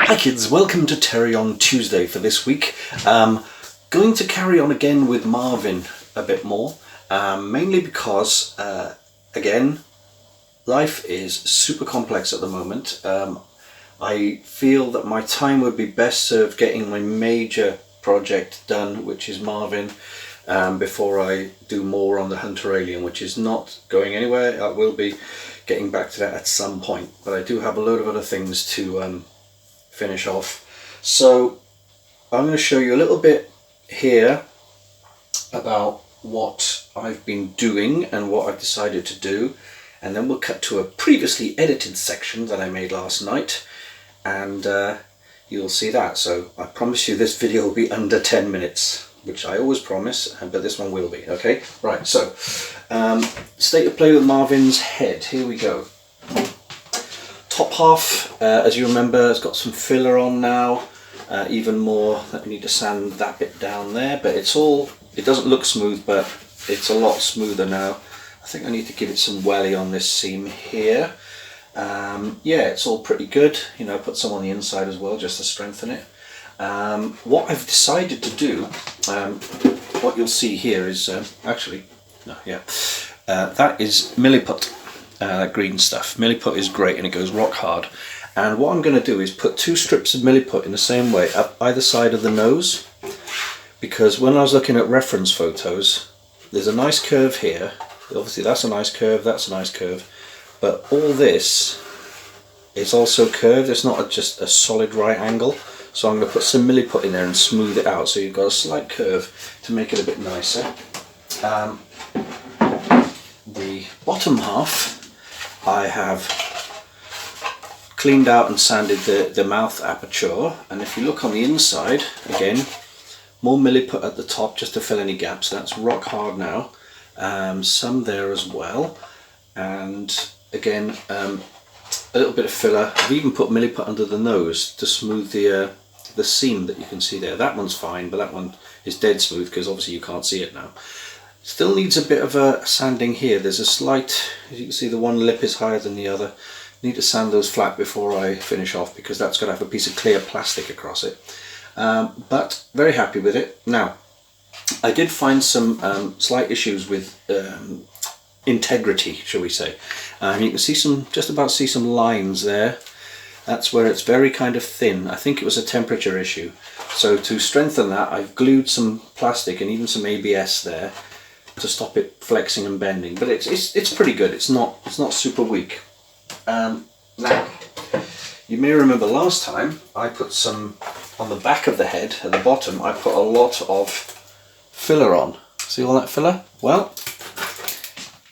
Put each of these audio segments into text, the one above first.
Hi kids, welcome to Terry on Tuesday for this week. Going to carry on again with Marvin a bit more, mainly because, again, life is super complex at the moment. I feel that my time would be best served getting my major project done, which is Marvin, before I do more on the Hunter Alien, which is not going anywhere. I will be getting back to that at some point, but I do have a load of other things to finish off. So I'm going to show you a little bit here about what I've been doing and what I've decided to do, and then we'll cut to a previously edited section that I made last night, and you'll see that. So I promise you this video will be under 10 minutes, which I always promise, but this one will be. Okay, right, so state of play with Marvin's head. Here we go. Top half, as you remember, has got some filler on now, even more. I need to sand that bit down there, but it doesn't look smooth, but it's a lot smoother now. I think I need to give it some welly on this seam here. Yeah, it's all pretty good. You know, put some on the inside as well, just to strengthen it. What I've decided to do, what you'll see here is, that is milliput. Green stuff. Milliput is great and it goes rock hard. And what I'm going to do is put two strips of milliput in the same way up either side of the nose, because when I was looking at reference photos, there's a nice curve here. Obviously that's a nice curve, that's a nice curve, but all this is also curved. It's not just a solid right angle. So I'm going to put some milliput in there and smooth it out, so you've got a slight curve to make it a bit nicer. The bottom half I have cleaned out and sanded the mouth aperture, and if you look on the inside, again, more milliput at the top just to fill any gaps. That's rock hard now. Some there as well, and again a little bit of filler. I've even put milliput under the nose to smooth the seam that you can see there. That one's fine, but that one is dead smooth because obviously you can't see it now. Still needs a bit of a sanding here. There's a slight, as you can see, the one lip is higher than the other. Need to sand those flat before I finish off, because that's got to have a piece of clear plastic across it. But very happy with it. Now, I did find some slight issues with integrity, shall we say. You can see just about see some lines there. That's where it's very kind of thin. I think it was a temperature issue. So to strengthen that, I've glued some plastic and even some ABS there to stop it flexing and bending, but it's pretty good. It's not super weak. Now, you may remember last time I put some on the back of the head at the bottom. I put a lot of filler on. See all that filler? Well,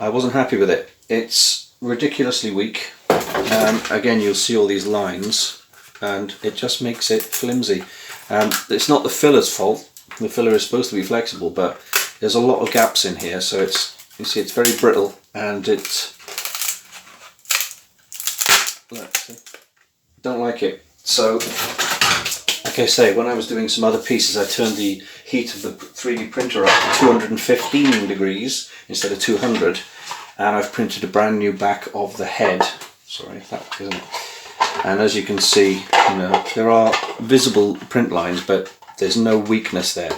I wasn't happy with it. It's ridiculously weak. Again, you'll see all these lines, and it just makes it flimsy. It's not the filler's fault. The filler is supposed to be flexible, but there's a lot of gaps in here, so you see it's very brittle, and don't like it. So, like I say, when I was doing some other pieces, I turned the heat of the 3D printer up to 215 degrees instead of 200, and I've printed a brand new back of the head. Sorry, that isn't. And as you can see, you know, there are visible print lines, but there's no weakness there.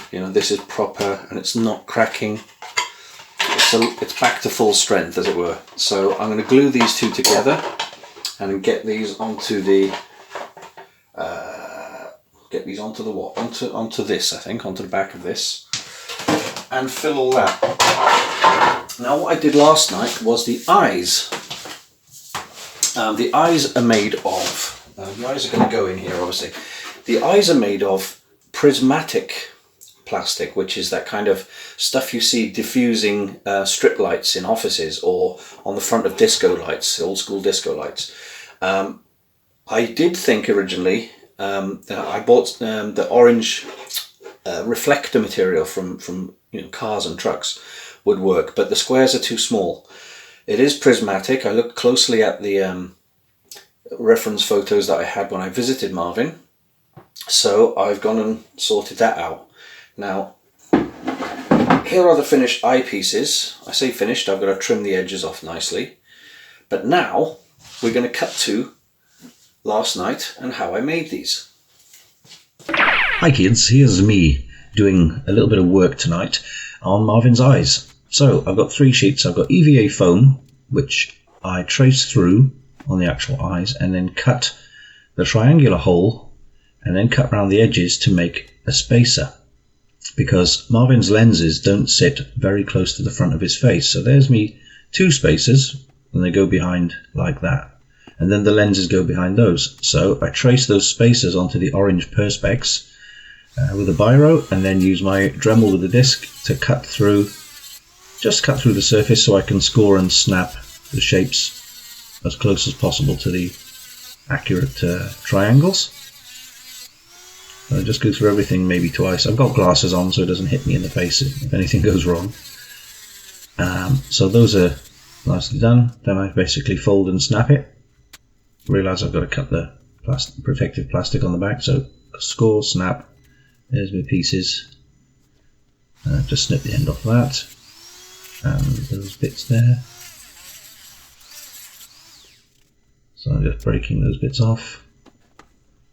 You know, this is proper and it's not cracking. It's back to full strength, as it were. So I'm going to glue these two together and get these onto the onto this, I think, onto the back of this, and fill all that. Now, what I did last night was the eyes. The eyes are made of. The eyes are going to go in here, obviously. The eyes are made of prismatic plastic, which is that kind of stuff you see diffusing strip lights in offices or on the front of disco lights, old school disco lights. I did think originally that I bought the orange reflector material from cars and trucks would work, but the squares are too small. It is prismatic. I looked closely at the reference photos that I had when I visited Marvin, so I've gone and sorted that out. Now, here are the finished eyepieces. I say finished, I've got to trim the edges off nicely. But now we're going to cut to last night and how I made these. Hi kids, here's me doing a little bit of work tonight on Marvin's eyes. So I've got 3 sheets. I've got EVA foam, which I trace through on the actual eyes and then cut the triangular hole and then cut around the edges to make a spacer, because Marvin's lenses don't sit very close to the front of his face. So there's me 2 spacers, and they go behind like that, and then the lenses go behind those. So I trace those spacers onto the orange perspex with a biro, and then use my Dremel with the disc to cut through the surface so I can score and snap the shapes as close as possible to the accurate triangles. I'll just go through everything maybe twice. I've got glasses on so it doesn't hit me in the face if anything goes wrong. So those are nicely done. Then I basically fold and snap it. Realise I've got to cut the protective plastic on the back, so score, snap. There's my pieces. Just snip the end off that, and those bits there. So I'm just breaking those bits off.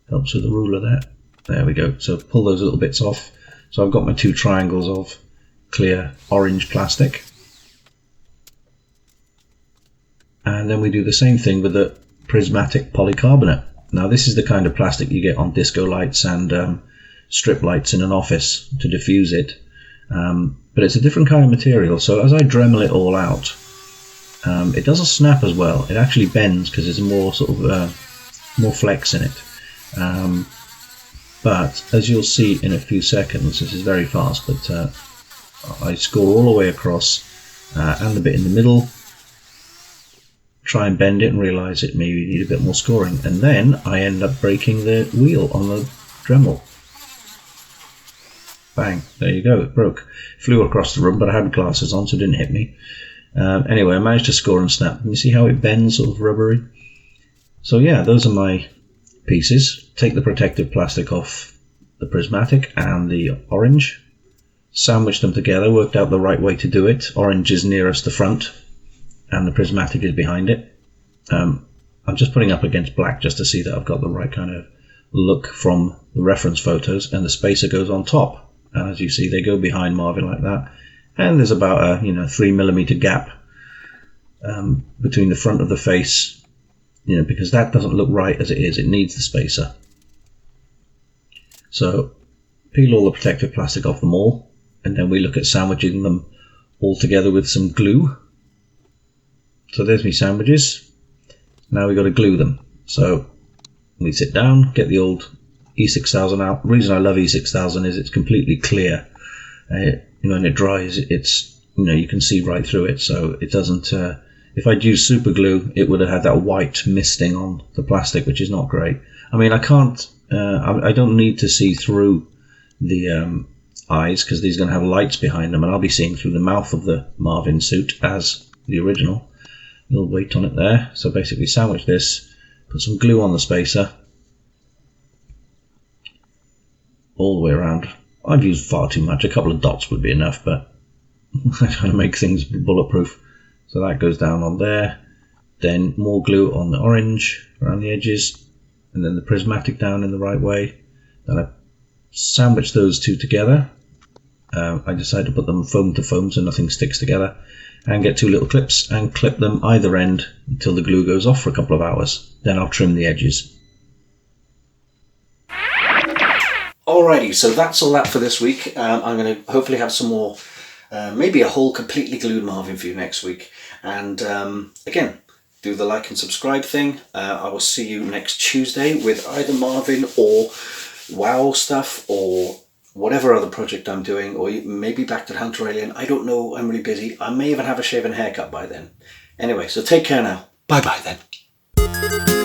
Helps with the ruler there. There we go. So pull those little bits off. So I've got my 2 triangles of clear orange plastic. And then we do the same thing with the prismatic polycarbonate. Now this is the kind of plastic you get on disco lights and strip lights in an office to diffuse it. But it's a different kind of material. So as I Dremel it all out, it doesn't snap as well. It actually bends because there's more sort of more flex in it. But as you'll see in a few seconds, this is very fast, but I score all the way across and the bit in the middle, try and bend it and realise it maybe need a bit more scoring, and then I end up breaking the wheel on the Dremel. Bang, there you go, it broke. Flew across the room, but I had glasses on so it didn't hit me. Anyway, I managed to score and snap. Can you see how it bends, sort of rubbery? So yeah, those are my pieces. Take the protective plastic off the prismatic and the orange, sandwich them together, worked out the right way to do it. Orange is nearest the front and the prismatic is behind it. I'm just putting up against black just to see that I've got the right kind of look from the reference photos, and the spacer goes on top, and as you see they go behind Marvin like that, and there's about a 3mm gap between the front of the face, because that doesn't look right as it is. It needs the spacer. So peel all the protective plastic off them all, and then we look at sandwiching them all together with some glue. So there's me sandwiches. Now we've got to glue them. So we sit down, get the old E6000 out. The reason I love E6000 is it's completely clear. When it dries, it's you can see right through it. So it doesn't. If I'd used super glue, it would have had that white misting on the plastic, which is not great. I mean, I can't. I don't need to see through the eyes because these are going to have lights behind them, and I'll be seeing through the mouth of the Marvin suit as the original. A little weight on it there. So basically, sandwich this. Put some glue on the spacer all the way around. I've used far too much. A couple of dots would be enough, but I'm trying to make things bulletproof. So that goes down on there. Then more glue on the orange around the edges, and then the prismatic down in the right way. Then I sandwich those 2 together. I decided to put them foam to foam so nothing sticks together, and get 2 little clips and clip them either end until the glue goes off for a couple of hours. Then I'll trim the edges. Alrighty, so that's all that for this week. I'm going to hopefully have some more, maybe a whole completely glued Marvin for you next week. And again, do the like and subscribe thing. I will see you next Tuesday with either Marvin or WoW stuff or whatever other project I'm doing, or maybe back to the Hunter Alien. I don't know, I'm really busy. I may even have a shave and haircut by then. Anyway, so take care now. Bye bye then.